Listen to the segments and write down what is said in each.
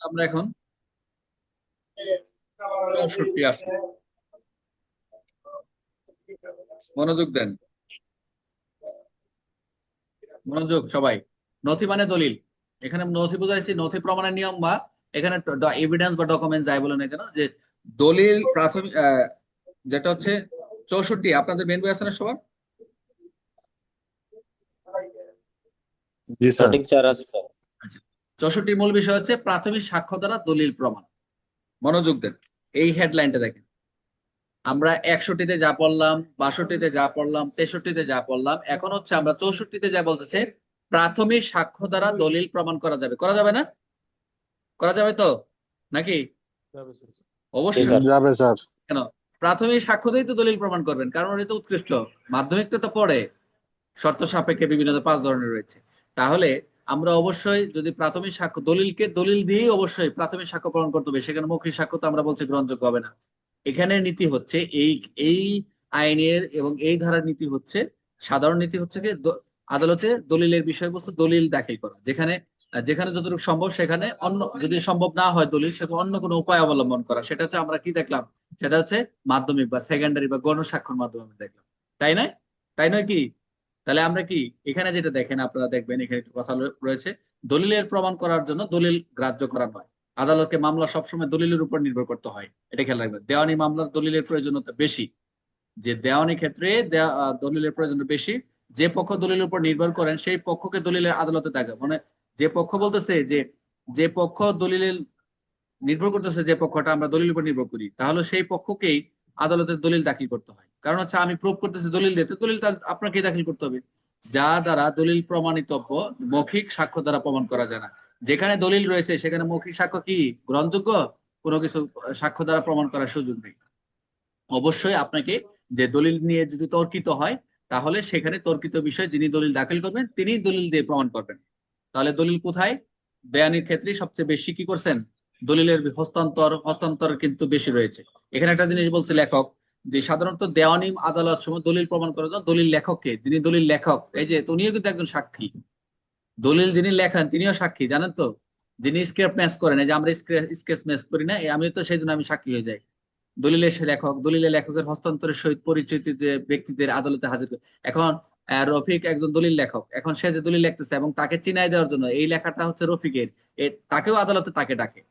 আমরা এখন 64 আসি। মনোযোগ দেন, মনোযোগ সবাই। নথি মানে দলিল। এখানে নথি বুঝাইছি, নথি প্রমাণের নিয়ম বা এখানে এভিডেন্স বা ডকুমেন্ট যাই বলেন না কেন, যে দলিল প্রাথমিক যেটা হচ্ছে 64। আপনাদের মেন বই আছে না সবার? জি স্যার। সঠিক স্যার আছে স্যার। আচ্ছা, 64 মূল বিষয় হচ্ছে প্রাথমিক সাক্ষ্য দ্বারা দলিল প্রমাণ। মনোযোগ দেন, এই হেডলাইনটা দেখেন। আমরা 61তে যা পড়লাম, 62তে যা পড়লাম, 63তে যা পড়লাম, এখন হচ্ছে আমরা 64তে যা বলতেছে প্রাথমিক সাক্ষ্য দ্বারা দলিল প্রমাণ করা যাবে। করা যাবে না? করা যাবে তো নাকি? জি অবশ্যই। স্যার। যাবে স্যার। কেন? প্রাথমিক সাক্ষ্য দিয়েই তো দলিল প্রমাণ করবেন, কারণ এটা তো উৎকৃষ্ট। মাধ্যমিকটা তো পড়ে শর্ত সাপেক্ষে বিভিন্ন 5 ধরনের রয়েছে। তাহলে আমরা অবশ্যই যদি প্রাথমিক সাক্ষ্য, দলিলকে দলিল দিয়েই অবশ্যই প্রাথমিক সাক্ষ্য প্রমাণ করতে হবে। সেখানে মৌখিক সাক্ষ্য তো আমরা বলছি গ্রহণযোগ্য হবে না। এখানে নীতি হচ্ছে এই এই আইনের এবং এই ধারার নীতি হচ্ছে, সাধারণ নীতি হচ্ছে কি, আদালতে দলিলের বিষয়বস্তু দলিল দাখিল করা, যেখানে যেখানে যতটুকু সম্ভব, সেখানে অন্য যদি সম্ভব না হয় দলিল, সেখানে অন্য কোনো উপায় অবলম্বন করা। সেটা হচ্ছে আমরা কি দেখলাম, সেটা হচ্ছে মাধ্যমিক বা সেকেন্ডারি বা গণস্বাক্ষর মাধ্যমে আমরা দেখলাম। তাই নয়? তাই নয় কি? তাহলে আমরা কি এখানে যেটা দেখেন, আপনারা দেখবেন এখানে একটু কথা রয়েছে, দলিলের প্রমাণ করার জন্য দলিল গ্রাহ্য করা নয়। আদালতকে মামলা সবসময় দলিলের উপর নির্ভর করতে হয়, এটা খেয়াল রাখবেন। দেওয়ানি মামলার দলিলের প্রয়োজনীয়তা বেশি। যে দেওয়ানি ক্ষেত্রে দলিলের প্রয়োজন বেশি। যে পক্ষ দলিলের উপর নির্ভর করেন সেই পক্ষকে দলিলের আদালতে দেখা, মানে যে পক্ষ বলতেছে যে, যে পক্ষ দলিলের নির্ভর করতেছে, যে পক্ষটা আমরা দলিলের উপর নির্ভর করি, তাহলে সেই পক্ষকেই আদালতের দলিল দাখিল করতে হয়। কারণ হচ্ছে আমি প্রুভ করতেছি দলিল দিতে, দলিল আপনাকে দাখিল করতে হবে। যা দ্বারা দলিল প্রমাণিতব্য, মৌখিক সাক্ষ্য দ্বারা প্রমাণ করা যায় না। যেখানে দলিল রয়েছে সেখানে মৌখিক সাক্ষ্য কি গ্রহণযোগ্য? কোনো কিছু সাক্ষ্য দ্বারা প্রমাণ করার সুযোগ নেই। অবশ্যই আপনাকে, যে দলিল নিয়ে যদি তর্কিত হয়, তাহলে সেখানে তর্কিত বিষয়ে যিনি দলিল দাখিল করবেন তিনি দলিল দিয়ে প্রমাণ করবেন। তাহলে দলিল কোথায়? বেয়ানির ক্ষেত্রে সবচেয়ে বেশি কি করছেন, দলিলের হস্তান্তর কিন্তু বেশি রয়েছে। এখানে একটা জিনিস বলছে লেখক, যে সাধারণত দেওয়ানি আদালত সময় দলিল প্রমাণ করার জন্য দলিল লেখককে, যিনি দলিল লেখক, এই যে উনিও কিন্তু একজন সাক্ষী। দলিল যিনি লেখেন তিনিও সাক্ষী, জানেন তো? যিনি স্ক্রেপ ম্যাচ করেন, এই যে আমরা স্কেচ ম্যাচ করি না, আমি তো সেই জন্য আমি সাক্ষী হয়ে যাই। দলিলের সে লেখক, দলিলের লেখকের হস্তান্তরের সহিত পরিচিত যে ব্যক্তিদের আদালতে হাজির করে। এখন রফিক একজন দলিল লেখক, এখন সে যে দলিল লিখতেছে এবং তাকে চিনাই দেওয়ার জন্য এই লেখাটা হচ্ছে রফিকের, তাকেও আদালতে তাকে ডাকে,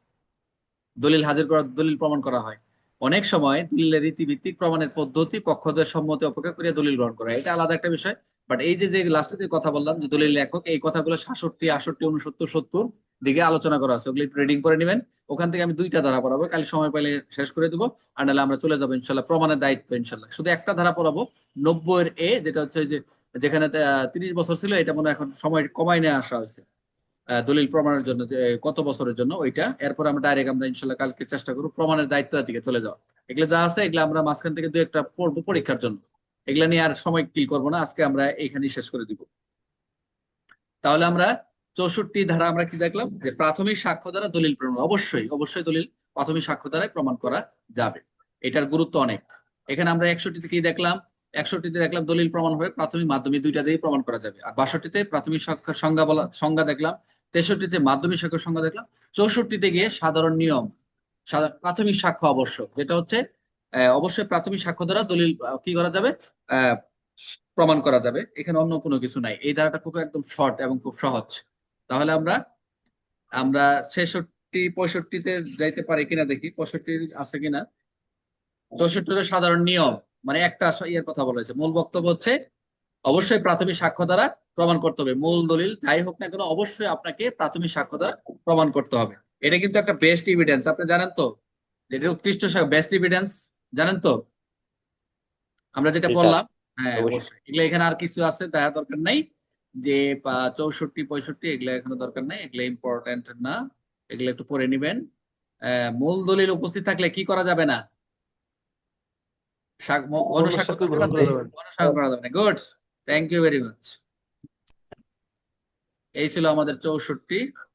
দলিল হাজির করা, দলিল প্রমাণ করা হয়। অনেক সময় দলিলের রীতিভিত্তিক প্রমাণের পদ্ধতি পক্ষদের সম্মতি অপেক্ষা করিয়া দলিল গ্রহণ করা, এটা আলাদা একটা বিষয়। বাট এই যে যে লাস্টে যে কথা বললাম যে দলিল লেখক, এই কথাগুলো 67, 68, 69, 70 দিকে আলোচনা করা আছে, ওগুলো একটু রিডিং করে নেবেন। ওখান থেকে আমি 2টা ধারা পড়াবো, কাল সময় পাইলে শেষ করে দিব। আর নাহলে আমরা চলে যাবো ইনশাল্লাহ প্রমাণের দায়িত্ব, ইনশাল্লাহ শুধু একটা ধারা পড়াবো, 90-এর যেটা হচ্ছে যে যেখানে 30 বছর ছিল, এটা মনে হয় এখন সময় কমাই নিয়ে আসা হয়েছে দলিল প্রমাণের জন্য, কত বছরের জন্য ওইটা। এরপর আমরা ডাইরেক্ট আমরা ইনশাল্লাহ কালকে চেষ্টা করবো প্রমাণের দায়িত্বের দিকে চলে যাওয়া। এগুলো যা আছে এগুলো আমরা মাঝখান থেকে 2-একটা পড়বো পরীক্ষার জন্য। এগুলা নিয়ে আর সময় কিল করবো না, আজকে আমরা এখানেই শেষ করে দিব। তাহলে আমরা 64 ধারা আমরা কি দেখলাম, যে প্রাথমিক সাক্ষ্য দ্বারা দলিল প্রমাণ, অবশ্যই অবশ্যই দলিল প্রাথমিক সাক্ষ্য দ্বারাই প্রমাণ করা যাবে। এটার গুরুত্ব অনেক। এখানে আমরা 61তে কি দেখলাম, 61তে দেখলাম দলিল প্রমাণ হবে প্রাথমিক মাধ্যমিক দুইটা দিয়েই প্রমাণ করা যাবে। আর 62তে প্রাথমিক সাক্ষ্যের সংজ্ঞা দেখলাম। 63তে মাধ্যমিক সাক্ষ্যের সংজ্ঞা দেখলাম। 64তে গিয়ে সাধারণ নিয়ম, প্রাথমিক সাক্ষ্য আবশ্যক, যেটা হচ্ছে অবশ্যই প্রাথমিক সাক্ষ্য দ্বারা দলিল কি করা যাবে, আহ প্রমাণ করা যাবে। এখানে অন্য কোনো কিছু নাই। এই ধারাটা খুব একদম শর্ট এবং খুব সহজ। তাহলে আমরা আমরা 66, 65-তে যাইতে পারি কিনা দেখি, 65 আছে কিনা। 64 সাধারণ নিয়ম, মানে একটা ইয়ের কথা বলা হয়েছে। মূল বক্তব্য হচ্ছে অবশ্যই প্রাথমিক সাক্ষ্য দ্বারা প্রমাণ করতে হবে। মূল দলিল যাই হোক না কেন, অবশ্যই আপনাকে প্রাথমিক সাক্ষ্য দ্বারা প্রমাণ করতে হবে। এটা কিন্তু একটা বেস্ট এভিডেন্স, আপনি জানেন তো? এটা উৎকৃষ্ট বেস্ট এভিডেন্স, জানেন তো আমরা যেটা জি স্যার। বললাম? হ্যাঁ অবশ্যই। অবশ্যই। এগুলো এখানে আর কিছু আছে দেখা দরকার নাই, যে 64, 65 এগুলো এখানে দরকার নাই, এগুলো ইম্পর্টেন্ট না। এগুলো একটু পড়ে নিবেন। মূল দলিল উপস্থিত থাকলে কি করা যাবে না? গণস্বাক্ষর গণস্বাক্ষর দরকার গ্রহণ আছে? করা যাবে না। গণস্বাক্ষর করা যাবে না। Good, thank you very much. এই ছিল আমাদের 64।